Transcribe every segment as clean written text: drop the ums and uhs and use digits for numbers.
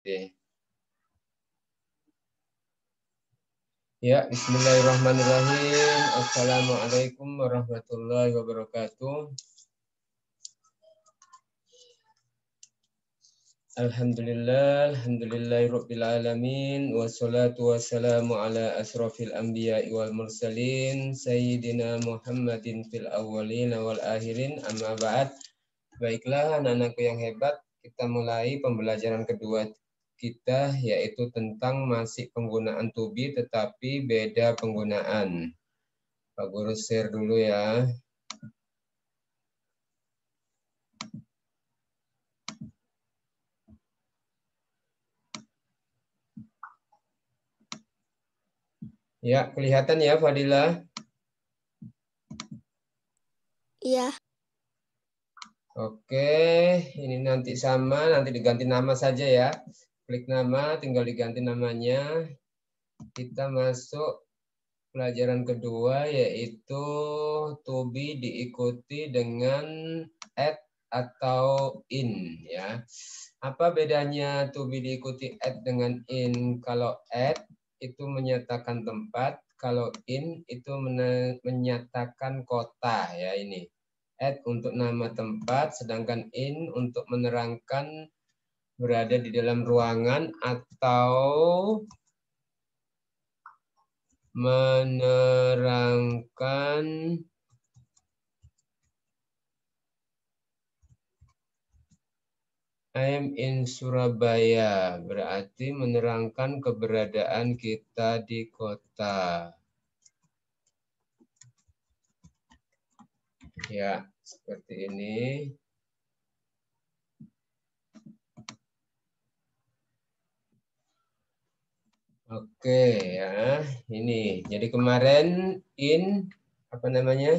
Ya, bismillahirrahmanirrahim. Assalamualaikum warahmatullahi wabarakatuh. Alhamdulillahirabbil alamin wassalatu wassalamu ala asrofil anbiya'i wal mursalin sayyidina Muhammadin fil awwalin wal akhirin amma ba'd. Baiklah anak-anakku yang hebat, kita mulai pembelajaran kedua kita yaitu tentang masih penggunaan to be tetapi beda penggunaan. Pak Guru share dulu ya. Ya, kelihatan ya Fadila? Iya. Oke, ini nanti sama, nanti diganti nama saja ya. Klik nama, tinggal diganti namanya. Kita masuk pelajaran kedua yaitu to be diikuti dengan at atau in ya. Apa bedanya to be diikuti at dengan in? Kalau at itu menyatakan tempat, kalau in itu menyatakan kota ya ini. At untuk nama tempat, sedangkan in untuk menerangkan berada di dalam ruangan atau menerangkan I'm in Surabaya, berarti menerangkan keberadaan kita di kota. Ya, seperti ini. Oke ya, ini. Jadi kemarin in apa namanya?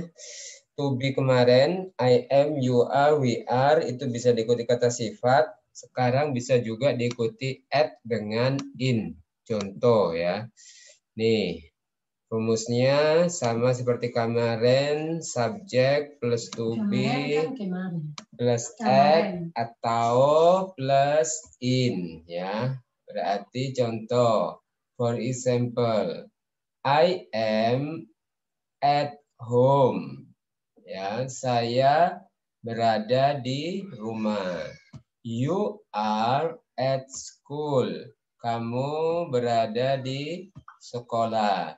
To be kemarin, I am, you are, we are itu bisa diikuti kata sifat. Sekarang bisa juga diikuti at dengan in. Contoh ya. Nih, rumusnya sama seperti kemarin, subjek plus to be plus at atau plus in ya. Berarti contoh, for example, I am at home. Ya, saya berada di rumah. You are at school. Kamu berada di sekolah.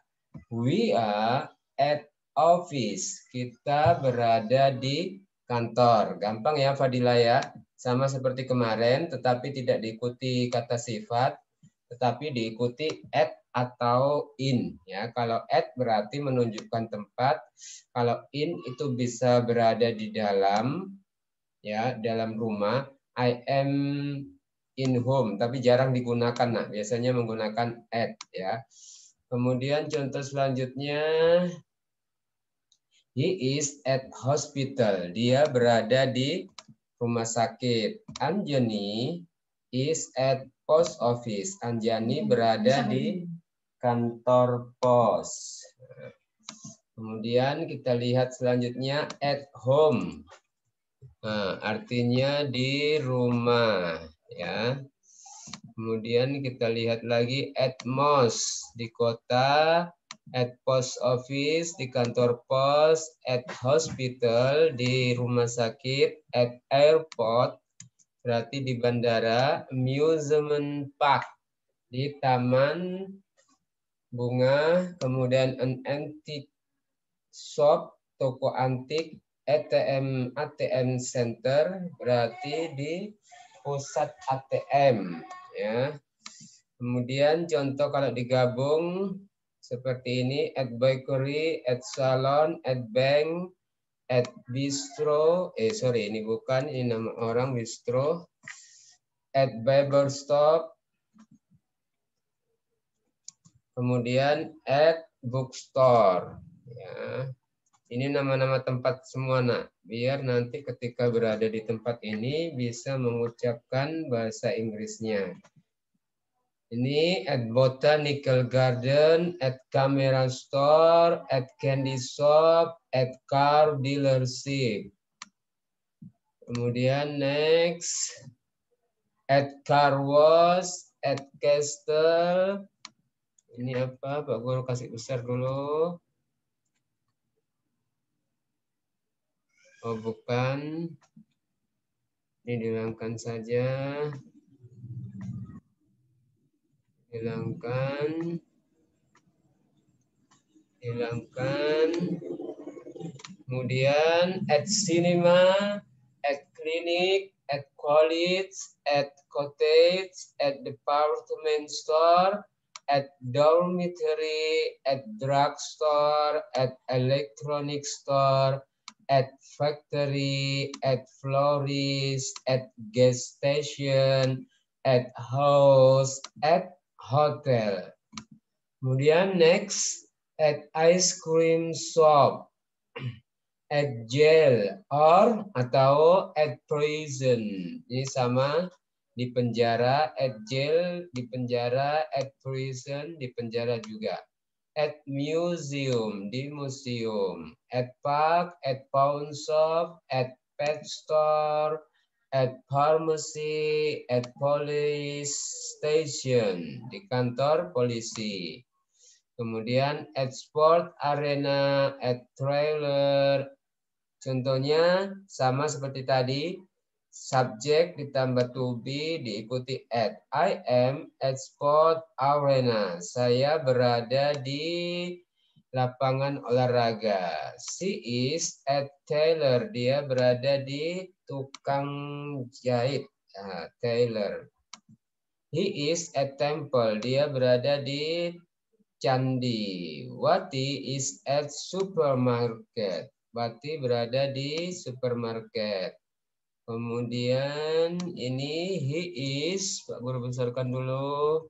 We are at office. Kita berada di kantor. Gampang ya Fadila ya. Sama seperti kemarin, tetapi tidak diikuti kata sifat, tetapi diikuti at atau in ya. Kalau at berarti menunjukkan tempat, kalau in itu bisa berada di dalam ya, dalam rumah. I am in home, tapi jarang digunakan. Nah, biasanya menggunakan at ya. Kemudian contoh selanjutnya, he is at hospital. Dia berada di rumah sakit. Anjani is at post office. Anjani berada di kantor pos. Kemudian kita lihat selanjutnya at home. Nah, artinya di rumah ya. Kemudian kita lihat lagi at most di kota, at post office di kantor pos, at hospital di rumah sakit, at airport berarti di bandara, amusement park di taman bunga, kemudian an antique shop toko antik, ATM center berarti di pusat ATM ya. Kemudian contoh kalau digabung seperti ini, at bakery, at salon, at bank, at bistro, ini bukan, ini nama orang bistro, at barber shop, kemudian at bookstore ya. Ini nama-nama tempat semua nak, biar nanti ketika berada di tempat ini bisa mengucapkan bahasa Inggrisnya. Ini at botanical garden, at camera store, at candy shop, at car dealership. Kemudian next, at car wash, at castle. Ini apa? Pak Guru kasih besar dulu. Oh, bukan. Ini dihilangkan saja. Hilangkan. Kemudian at cinema, at clinic, at college, at cottage, at department store, at dormitory, at drugstore, at electronic store, at factory, at florist, at gas station, at house, at hotel. Kemudian next, at ice cream shop, at jail or atau at prison. Ini sama, di penjara, at jail di penjara, at prison di penjara juga. At museum di museum, at park, at pawn shop, at pet store, at pharmacy, at police station di kantor polisi. Kemudian at sport arena, at trailer. Contohnya sama seperti tadi, subjek ditambah to be diikuti at. I am at sport arena. Saya berada di lapangan olahraga. She is at tailor. Dia berada di tukang jahit. Tailor. He is at temple. Dia berada di candi. Wati is at supermarket. Wati berada di supermarket. Kemudian ini he is, Pak Guru besarkan dulu.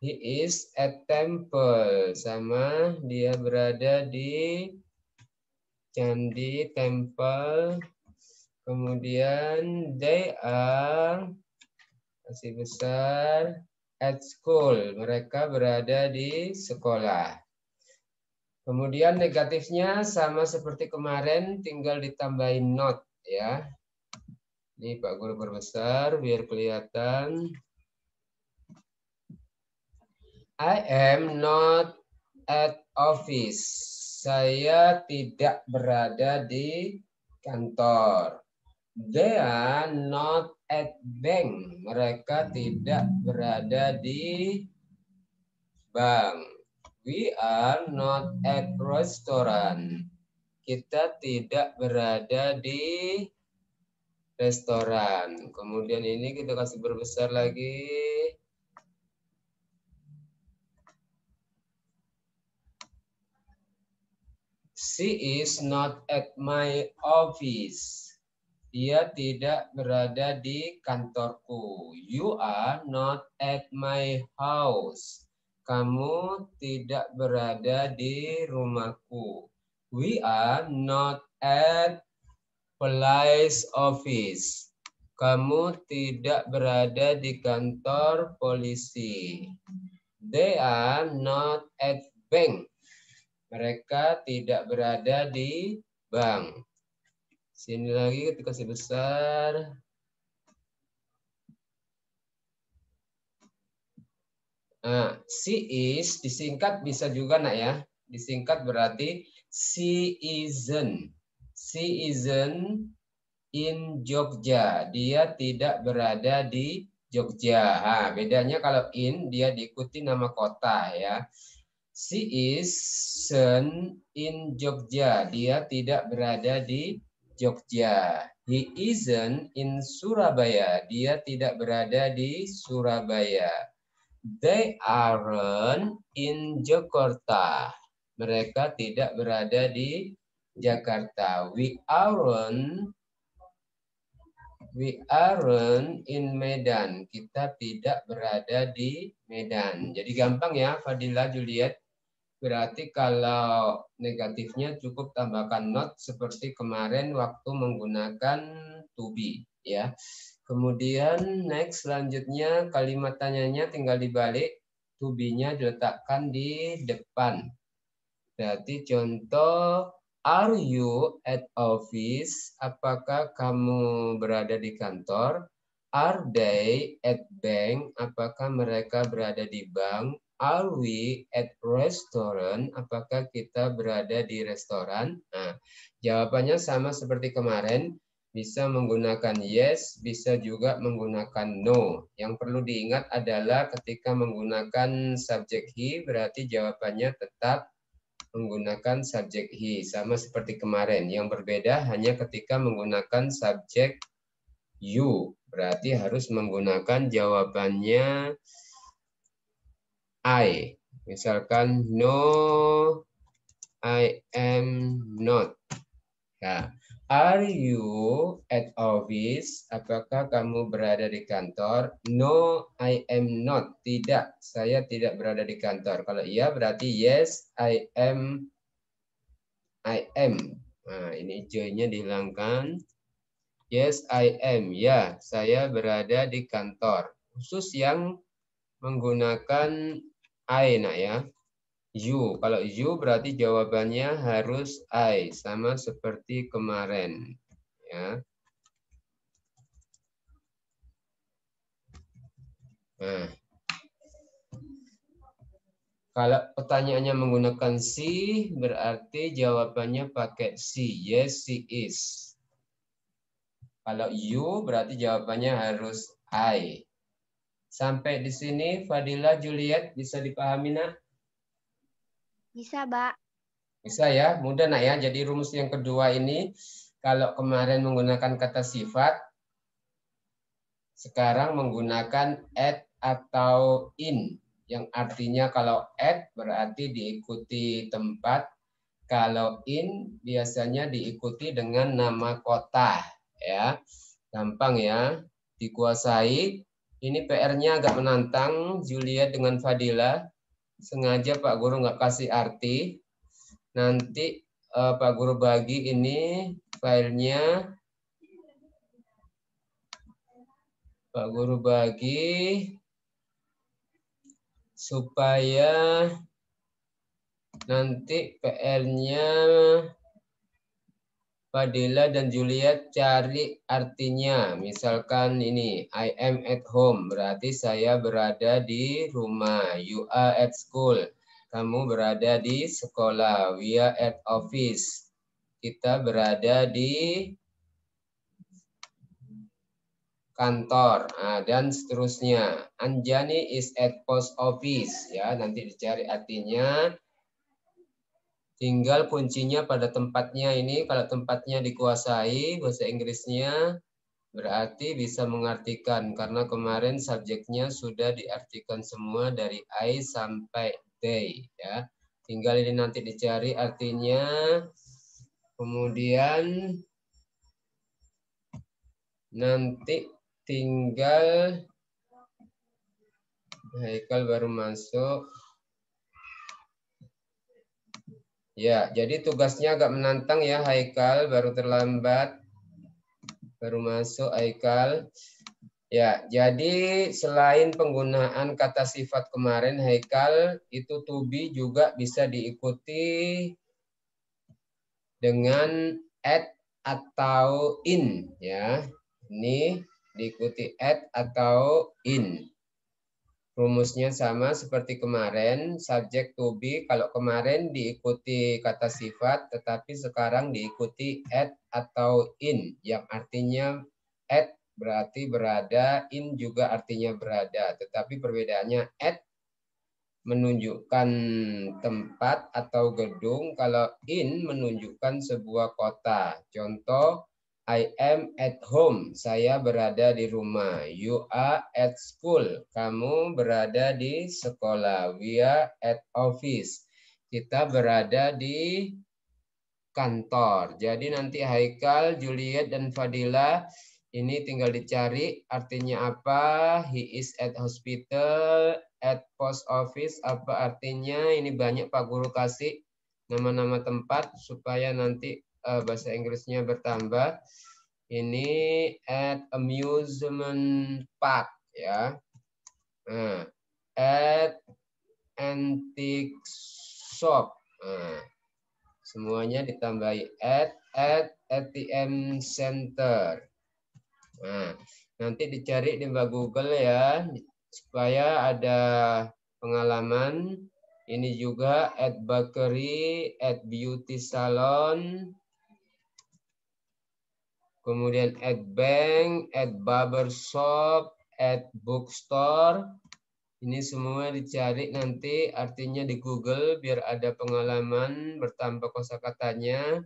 He is at temple. Sama, dia berada di candi, temple. Kemudian they are, kasih besar, at school. Mereka berada di sekolah. Kemudian negatifnya sama seperti kemarin, tinggal ditambahin not ya. Ini Pak Guru perbesar biar kelihatan. I am not at office. Saya tidak berada di kantor. They are not at bank. Mereka tidak berada di bank. We are not at restaurant. Kita tidak berada di restoran. Kemudian ini kita kasih berbesar lagi. She is not at my office. Dia tidak berada di kantorku. You are not at my house. Kamu tidak berada di rumahku. We are not at police office. Kamu tidak berada di kantor polisi. They are not at bank. Mereka tidak berada di bank. Sini lagi kita kasih besar. Nah, she is disingkat bisa juga nak ya. Disingkat berarti she isn't. She isn't in Jogja. Dia tidak berada di Jogja. Nah, bedanya kalau in dia diikuti nama kota ya. She isn't in Jogja. Dia tidak berada di Jogja. He isn't in Surabaya. Dia tidak berada di Surabaya. They aren't in Jakarta. Mereka tidak berada di Jakarta. We aren't in Medan. Kita tidak berada di Medan. Jadi gampang ya, Fadila, Juliet. Berarti kalau negatifnya cukup tambahkan not seperti kemarin waktu menggunakan to be ya. Kemudian next selanjutnya kalimat tanyanya tinggal dibalik, to be-nya diletakkan di depan. Berarti contoh Are you at office? Apakah kamu berada di kantor? Are they at bank? Apakah mereka berada di bank? Are we at restaurant? Apakah kita berada di restoran? Nah, jawabannya sama seperti kemarin. Bisa menggunakan yes, bisa juga menggunakan no. Yang perlu diingat adalah ketika menggunakan subjek he, berarti jawabannya tetap menggunakan subjek he. Sama seperti kemarin. Yang berbeda hanya ketika menggunakan subjek you. Berarti harus menggunakan jawabannya I. Misalkan no, I am not. Ya. Are you at office? Apakah kamu berada di kantor? No, I am not. Tidak, saya tidak berada di kantor. Kalau iya berarti yes, I am. I am. Nah, ini J-nya dihilangkan. Yes, I am. Ya, saya berada di kantor. Khusus yang menggunakan I, nak ya. You. Kalau you berarti jawabannya harus I. Sama seperti kemarin. Ya. Nah, kalau pertanyaannya menggunakan she, berarti jawabannya pakai she. Yes, she is. Kalau you, berarti jawabannya harus I. Sampai di sini, Fadila, Juliet, bisa dipahami, nak? Bisa, Mbak. Bisa ya, mudah, nak ya. Jadi rumus yang kedua ini, kalau kemarin menggunakan kata sifat, sekarang menggunakan at atau in. Yang artinya kalau at berarti diikuti tempat, kalau in biasanya diikuti dengan nama kota. Ya, gampang ya, dikuasai. Ini PR-nya agak menantang, Julia dengan Fadila. Sengaja Pak Guru nggak kasih arti. Nanti Pak Guru bagi ini filenya. Pak Guru bagi supaya nanti PR-nya Fadila dan Juliet cari artinya. Misalkan ini, I am at home. Berarti saya berada di rumah. You are at school. Kamu berada di sekolah. We are at office. Kita berada di kantor. Nah, dan seterusnya. Anjani is at post office. Ya, nanti dicari artinya. Tinggal kuncinya pada tempatnya ini. Kalau tempatnya dikuasai, bahasa Inggrisnya berarti bisa mengartikan. Karena kemarin subjeknya sudah diartikan semua dari I sampai they. Ya. Tinggal ini nanti dicari artinya. Kemudian nanti tinggal Haikal baru masuk. Ya, jadi tugasnya agak menantang ya Haikal, baru terlambat. Baru masuk Haikal. Ya, jadi selain penggunaan kata sifat kemarin Haikal, itu to be juga bisa diikuti dengan at atau in ya. Ini diikuti at atau in. Rumusnya sama seperti kemarin, subjek to be kalau kemarin diikuti kata sifat, tetapi sekarang diikuti at atau in, yang artinya at berarti berada, in juga artinya berada. Tetapi perbedaannya at menunjukkan tempat atau gedung, kalau in menunjukkan sebuah kota. Contoh, I am at home. Saya berada di rumah. You are at school. Kamu berada di sekolah. We are at office. Kita berada di kantor. Jadi nanti Haikal, Juliet, dan Fadila ini tinggal dicari artinya apa. He is at hospital, at post office. Apa artinya? Ini banyak Pak Guru kasih nama-nama tempat supaya nanti bahasa Inggrisnya bertambah. Ini at amusement park ya. Nah, at antique shop. Nah, Semuanya ditambahi at ATM Center. Nah, nanti dicari di Mbak Google ya, supaya ada pengalaman. Ini juga at bakery, at beauty salon, kemudian at bank, at barber shop, at bookstore. Ini semua dicari nanti artinya di Google biar ada pengalaman bertambah kosakatanya.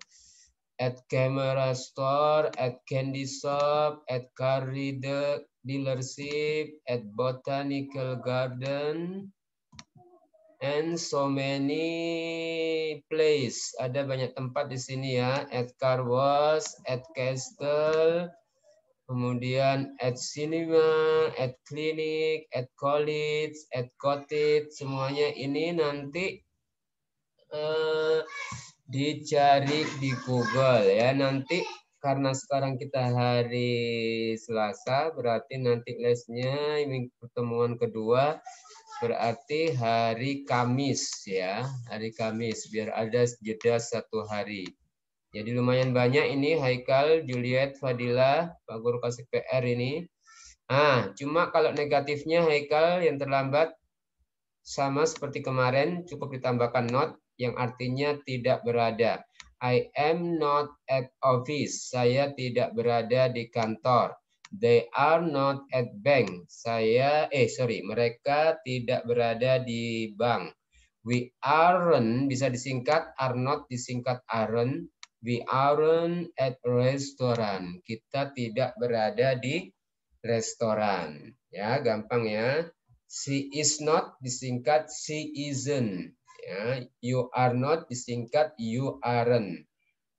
At camera store, at candy shop, at car dealership, at botanical garden, and so many place. Ada banyak tempat di sini ya. At car wash, at castle, kemudian at cinema, at clinic, at college, at cottage. Semuanya ini nanti dicari di Google ya. Nanti karena sekarang kita hari Selasa, berarti nanti lesnya ini pertemuan kedua berarti hari Kamis ya, hari Kamis biar ada jeda 1 hari. Jadi lumayan banyak ini Haikal, Juliet, Fadila, Pak Guru kasih PR ini. Cuma kalau negatifnya Haikal yang terlambat sama seperti kemarin cukup ditambahkan not yang artinya tidak berada. I am not at office. Saya tidak berada di kantor. They are not at bank. Mereka tidak berada di bank. We aren't bisa disingkat, are not disingkat aren't. We aren't at restaurant. Kita tidak berada di restoran. Ya, gampang ya. She is not disingkat she isn't. Ya, you are not disingkat you aren't.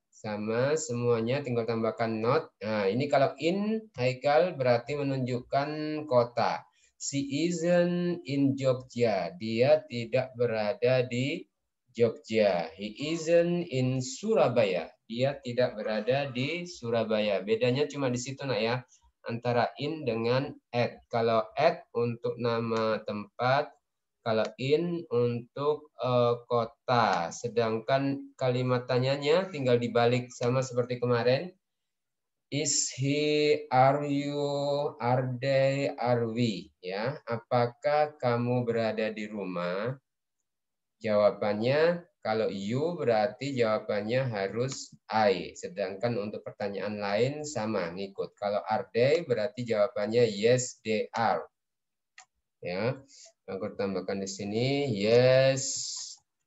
Sama semuanya tinggal tambahkan not. Nah, ini kalau in Haikal berarti menunjukkan kota. She isn't in Jogja. Dia tidak berada di Jogja. He isn't in Surabaya. Dia tidak berada di Surabaya. Bedanya cuma di situ nak ya. Antara in dengan at. Kalau at untuk nama tempat, kalau in untuk kota. Sedangkan kalimat tanyanya tinggal dibalik sama seperti kemarin. Is he, are you, are they, are we? Ya, apakah kamu berada di rumah? Jawabannya kalau you berarti jawabannya harus I. Sedangkan untuk pertanyaan lain sama ngikut. Kalau are they berarti jawabannya yes they are. Ya, aku tambahkan di sini yes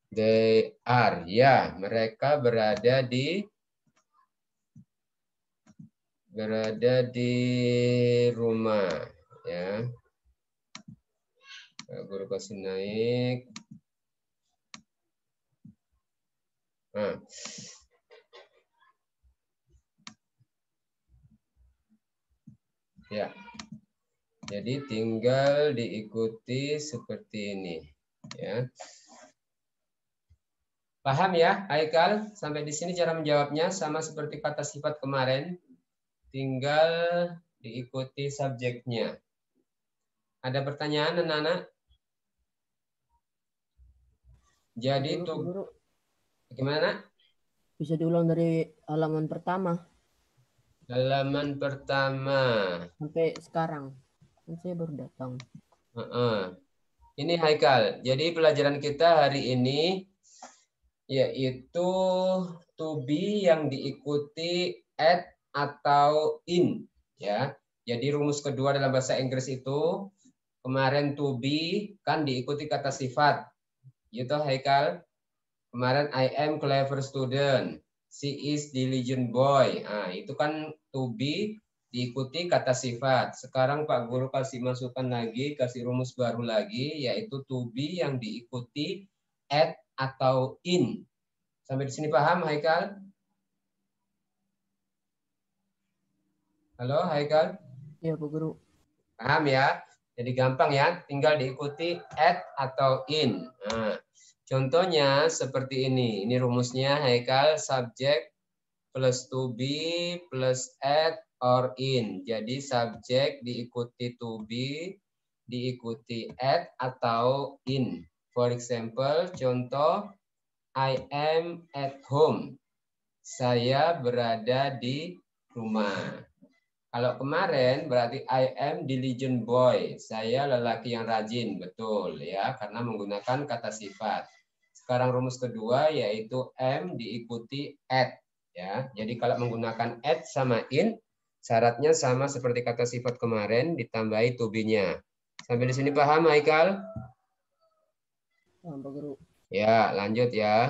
they are. Ya, mereka berada di rumah. Ya, guru kasih naik. Ya. Jadi tinggal diikuti seperti ini, ya. Paham ya, Haikal? Sampai di sini cara menjawabnya sama seperti kata sifat kemarin. Tinggal diikuti subjeknya. Ada pertanyaan, anak-anak? Jadi itu gimana? Bisa diulang dari halaman pertama. Halaman pertama. Sampai sekarang. Kan saya baru datang. Ini Haikal. Jadi pelajaran kita hari ini yaitu to be yang diikuti at atau in. Ya. Jadi rumus kedua dalam bahasa Inggris itu kemarin to be kan diikuti kata sifat. Gitu Haikal. Kemarin I am clever student. She is diligent boy. Nah, itu kan to be diikuti kata sifat. Sekarang Pak Guru kasih masukan lagi, kasih rumus baru lagi, yaitu to be yang diikuti at atau in. Sampai di sini paham, Haikal? Halo, Haikal? Iya, Pak Guru. Paham ya? Jadi gampang ya, tinggal diikuti at atau in. Nah, contohnya seperti ini. Ini rumusnya Haikal, subject plus to be plus at or in. Jadi subjek diikuti to be, diikuti at atau in. For example, contoh I am at home. Saya berada di rumah. Kalau kemarin berarti I am diligent boy. Saya lelaki yang rajin, betul ya, karena menggunakan kata sifat. Sekarang rumus kedua yaitu am diikuti at ya. Jadi kalau menggunakan at sama in, syaratnya sama seperti kata sifat kemarin ditambahi to be-nya. Sampai di sini paham, Haikal? Paham, Pak Guru. Ya, lanjut ya.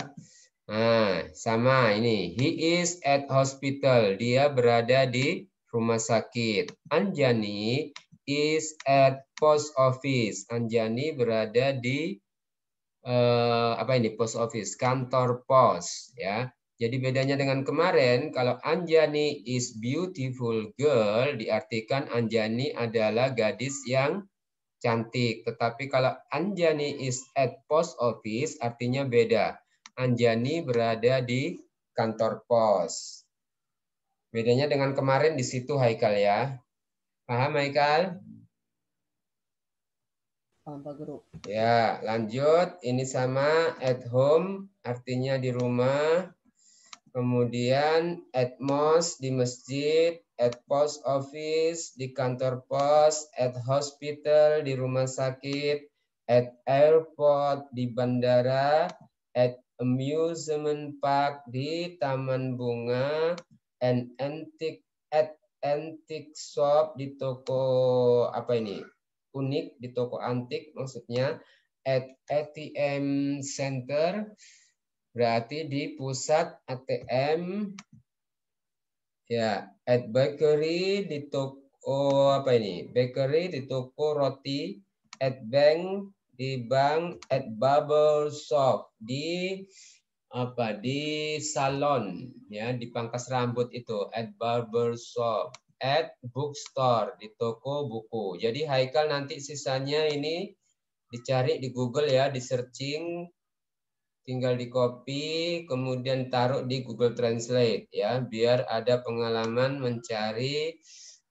Nah, sama ini. He is at hospital. Dia berada di rumah sakit. Anjani is at post office. Anjani berada di apa ini? Post office, kantor pos ya. Jadi bedanya dengan kemarin, kalau Anjani is beautiful girl, diartikan Anjani adalah gadis yang cantik. Tetapi kalau Anjani is at post office, artinya beda. Anjani berada di kantor pos. Bedanya dengan kemarin di situ, Haikal ya. Paham, Haikal? Paham, Pak Guru. Ya, lanjut. Ini sama at home, artinya di rumah. Kemudian at mosque di masjid, at post office di kantor pos, at hospital di rumah sakit, at airport di bandara, at amusement park di taman bunga, and at antique shop di toko apa ini? Unik di toko antik maksudnya, at ATM center berarti di pusat ATM ya, at bakery di toko apa ini? Bakery di toko roti, at bank di bank, at barber shop di apa? Di salon ya, di pangkas rambut itu, at barber shop, at bookstore di toko buku. Jadi Haikal nanti sisanya ini dicari di Google ya, di searching, tinggal di copy kemudian taruh di Google Translate ya, biar ada pengalaman mencari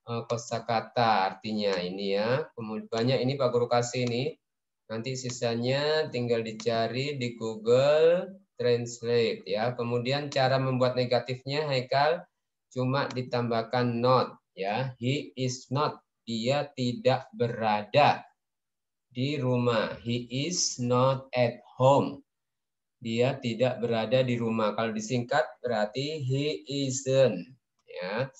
kosakata artinya ini ya. Kemudian banyak ini Pak Guru kasih nih. Nanti sisanya tinggal dicari di Google Translate ya. Kemudian cara membuat negatifnya Haikal cuma ditambahkan not ya. He is not, dia tidak berada di rumah. He is not at home. Dia tidak berada di rumah. Kalau disingkat berarti he isn't. Ya.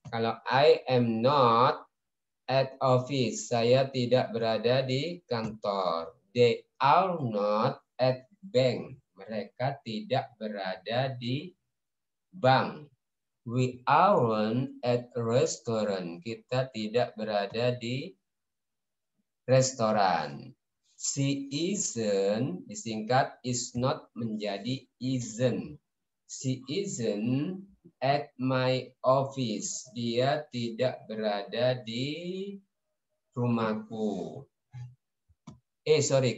Kalau I am not at office, saya tidak berada di kantor. They are not at bank. Mereka tidak berada di bank. We aren't at restaurant. Kita tidak berada di restoran. Si isn't disingkat is not menjadi isn't. Si isn't at my office. Dia tidak berada di rumahku.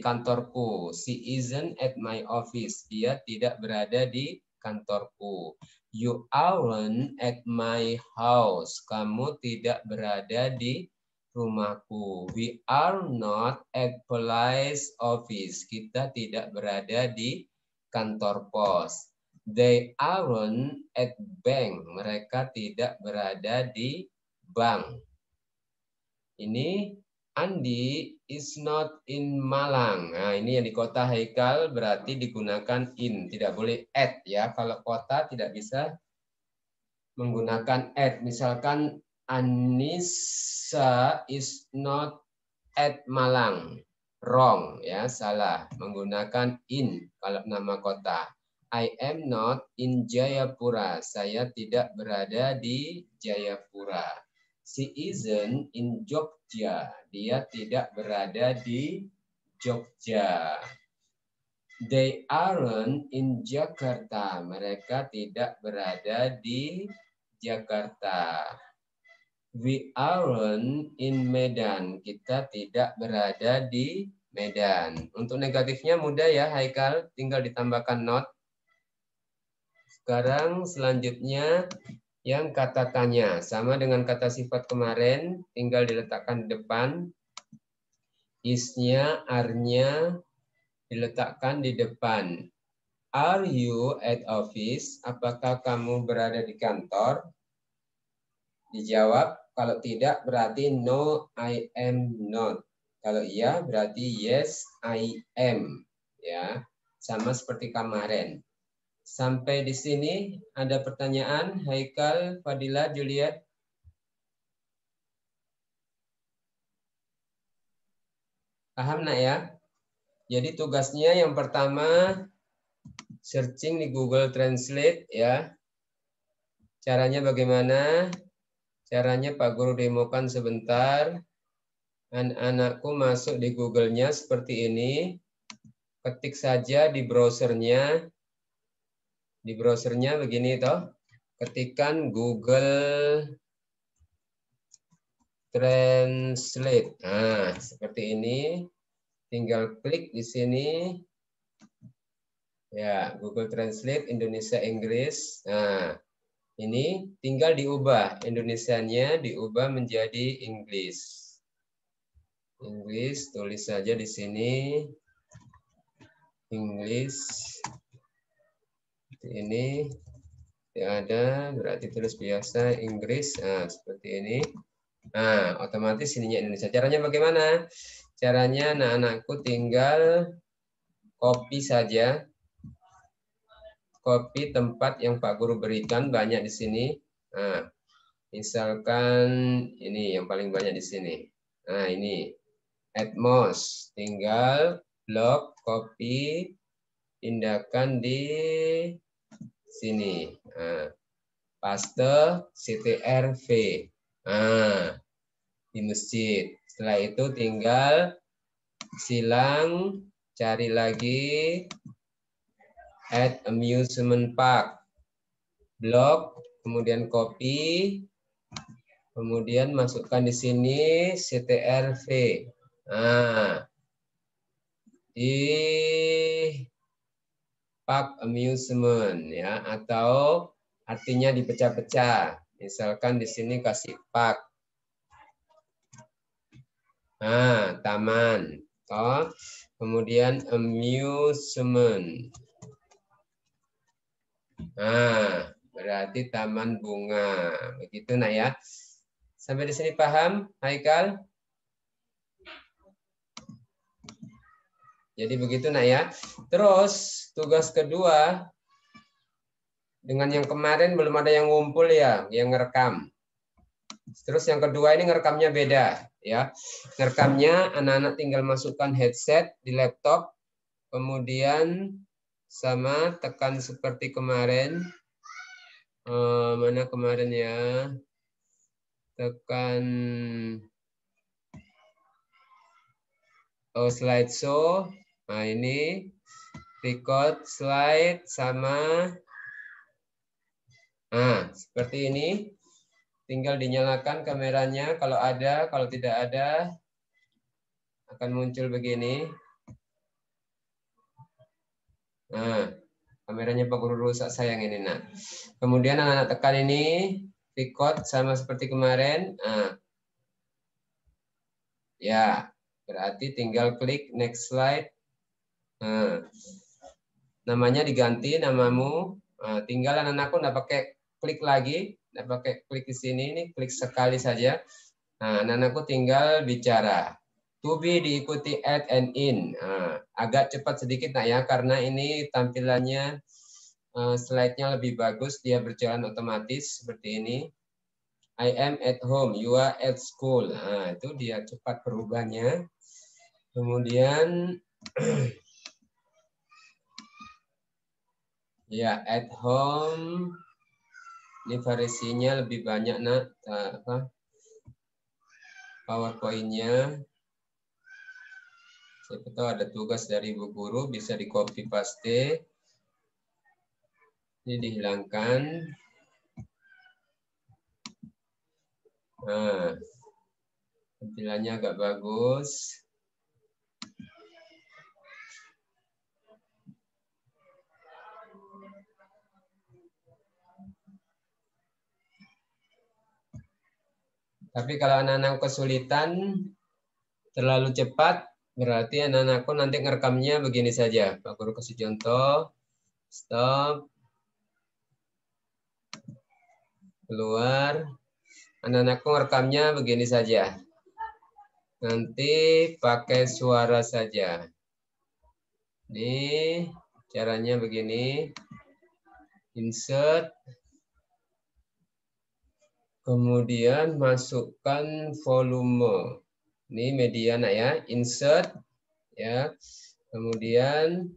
Kantorku. Si isn't at my office. Dia tidak berada di kantorku. You aren't at my house. Kamu tidak berada di rumahku. We are not at police office. Kita tidak berada di kantor pos. They aren't at bank. Mereka tidak berada di bank. Ini Andi is not in Malang. Nah, ini yang di kota Haikal berarti digunakan in. Tidak boleh at ya. Kalau kota tidak bisa menggunakan at. Misalkan Anissa is not at Malang. Wrong ya, salah. Menggunakan in kalau nama kota. I am not in Jayapura. Saya tidak berada di Jayapura. She isn't in Jogja. Dia tidak berada di Jogja. They aren't in Jakarta. Mereka tidak berada di Jakarta. We aren't in Medan. Kita tidak berada di Medan. Untuk negatifnya mudah ya Haikal, tinggal ditambahkan not. Sekarang selanjutnya yang kata tanya. Sama dengan kata sifat kemarin, tinggal diletakkan di depan. Is-nya, are-nya diletakkan di depan. Are you at office? Apakah kamu berada di kantor? Dijawab, kalau tidak berarti no, I am not. Kalau iya berarti yes, I am. Ya, sama seperti kemarin. Sampai di sini ada pertanyaan, Haikal, Fadila, Juliet? Paham nak ya? Jadi tugasnya yang pertama searching di Google Translate ya. Caranya bagaimana? Caranya Pak Guru demokan sebentar. Anak-anakku masuk di Google-nya seperti ini. Ketik saja di browsernya. Di browsernya begini toh. Ketikkan Google Translate. Nah, seperti ini. Tinggal klik di sini. Ya, Google Translate Indonesia Inggris. Nah, ini tinggal diubah. Indonesianya diubah menjadi Inggris. Inggris, tulis saja di sini. Inggris. Ini tidak ada, berarti tulis biasa Inggris. Nah, seperti ini. Nah, otomatis ininya Indonesia. Caranya bagaimana? Caranya anak-anakku tinggal copy saja. Copy tempat yang Pak Guru berikan, banyak di sini. Nah, misalkan ini yang paling banyak di sini. Nah, ini Atmos. Tinggal blok, copy, pindahkan di sini. Nah, paste CTRV. Nah, di masjid. Setelah itu tinggal silang, cari lagi at amusement park. Blok, kemudian copy, kemudian masukkan di sini CTRV. Nah, di park amusement ya, atau artinya dipecah-pecah. Misalkan di sini kasih park. Nah, taman. Oh, kemudian amusement. Nah, berarti taman bunga. Begitu nak ya. Sampai di sini paham, Haikal? Jadi begitu nak ya. Terus tugas kedua, dengan yang kemarin belum ada yang ngumpul ya, yang ngerekam. Terus yang kedua ini ngerekamnya beda ya. Ngerekamnya anak-anak tinggal masukkan headset di laptop, kemudian sama tekan seperti kemarin. Mana kemarin ya? Tekan slideshow. Nah ini record slide sama. Nah seperti ini. Tinggal dinyalakan kameranya kalau ada, kalau tidak ada akan muncul begini. Nah, kameranya Pak Guru rusak sayang ini. Nah, kemudian anak-anak tekan ini record sama seperti kemarin. Nah, ya, berarti tinggal klik next slide. Nah, namanya diganti namamu. Nah, tinggal anak-anakku nggak pakai klik lagi. Nggak pakai klik di sini, ini klik sekali saja. Nah, anak-anakku tinggal bicara. To be diikuti add and in. Nah, agak cepat sedikit nak ya, karena ini tampilannya slide-nya lebih bagus, dia berjalan otomatis seperti ini. I am at home, you are at school. Nah, itu dia cepat perubahannya. Kemudian ya at home. Ini variasinya lebih banyak nak, PowerPoint-nya. Siapa tahu ada tugas dari Ibu Guru, bisa di copy paste. Ini dihilangkan. Nah, tampilannya agak bagus. Tapi kalau anak-anak kesulitan, terlalu cepat, berarti anak-anakku nanti ngerekamnya begini saja. Pak Guru kasih contoh. Stop. Keluar. Anak-anakku rekamnya begini saja. Nanti pakai suara saja. Ini caranya begini. Insert. Kemudian masukkan volume. Ini media nak ya. Insert. Ya. Kemudian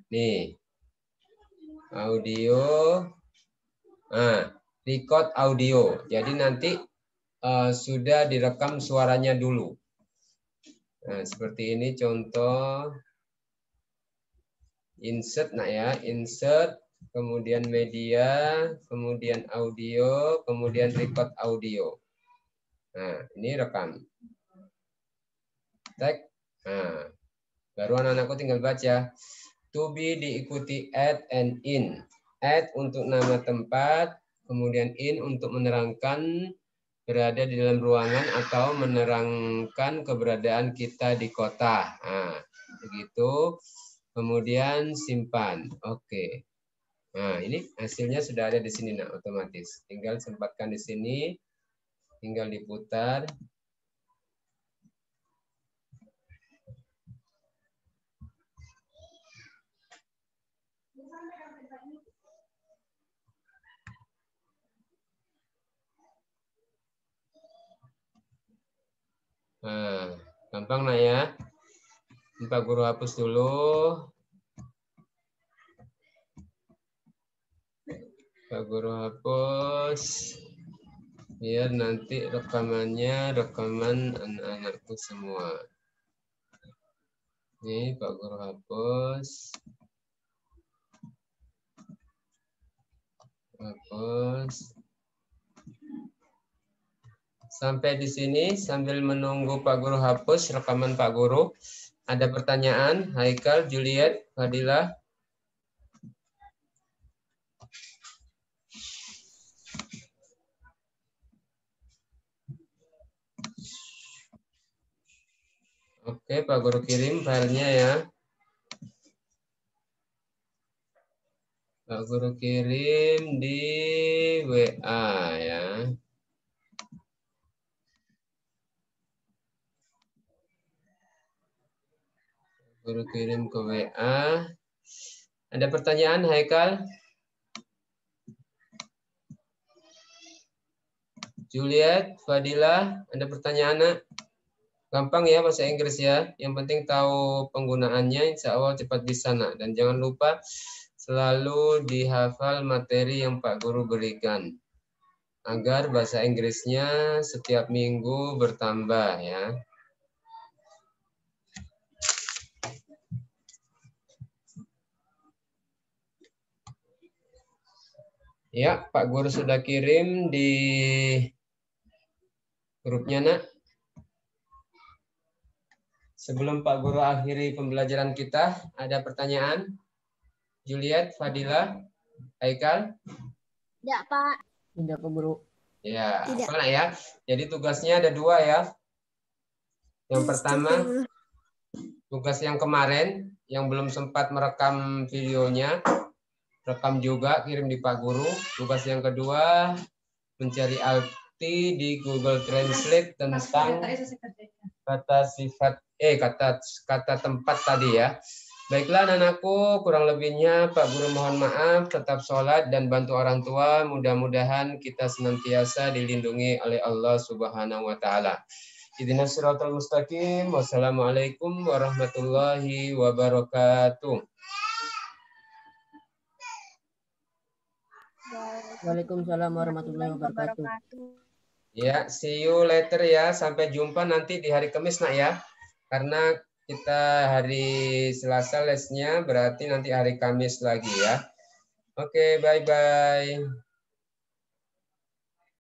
nih. Audio. Nah, record audio. Jadi nanti sudah direkam suaranya dulu. Nah, seperti ini contoh. Insert nak ya, insert, kemudian media, kemudian audio, kemudian record audio. Nah, ini rekam. Tag. Nah, baru anak-anakku tinggal baca. To be diikuti add and in. Add untuk nama tempat, kemudian in untuk menerangkan berada di dalam ruangan atau menerangkan keberadaan kita di kota. Nah, begitu. Kemudian simpan. Oke. Nah, ini hasilnya sudah ada di sini, nah, otomatis. Tinggal sempatkan di sini. Tinggal diputar. Nah, gampang nah ya. Pak Guru hapus dulu. Pak Guru hapus. Biar nanti rekamannya rekaman anak-anakku semua. Ini Pak Guru hapus. Hapus. Sampai di sini sambil menunggu Pak Guru hapus rekaman Pak Guru. Ada pertanyaan? Haikal, Juliet, Fadilah. Oke, Pak Guru kirim filenya ya. Pak Guru kirim di WA ya. Guru kirim ke WA. Ada pertanyaan, Haikal? Juliet, Fadilah, ada pertanyaan, nak? Gampang ya bahasa Inggris ya. Yang penting tahu penggunaannya, insya Allah cepat bisa, nak. Dan jangan lupa selalu dihafal materi yang Pak Guru berikan. Agar bahasa Inggrisnya setiap minggu bertambah ya. Ya, Pak Guru sudah kirim di grupnya, nak. Sebelum Pak Guru akhiri pembelajaran kita, ada pertanyaan? Juliet, Fadilah, Haikal? Tidak, Pak. Tidak, Pak Guru. Ya, Tidak. apa nak ya? Jadi tugasnya ada dua ya. Yang pertama, tugas yang kemarin, yang belum sempat merekam videonya, rekam juga, kirim di Pak Guru. Tugas yang kedua, mencari arti di Google Translate tentang kata sifat kata tempat tadi ya. Baiklah anak-anakku, kurang lebihnya Pak Guru mohon maaf, tetap sholat dan bantu orang tua. Mudah-mudahan kita senantiasa dilindungi oleh Allah Subhanahu wa taala. Ihdinas siratal mustaqim. Wassalamualaikum warahmatullahi wabarakatuh. Waalaikumsalam warahmatullahi wabarakatuh. Ya, see you later ya. Sampai jumpa nanti di hari Kamis, nak ya. Karena kita hari Selasa lesnya, berarti nanti hari Kamis lagi ya. Oke, bye-bye.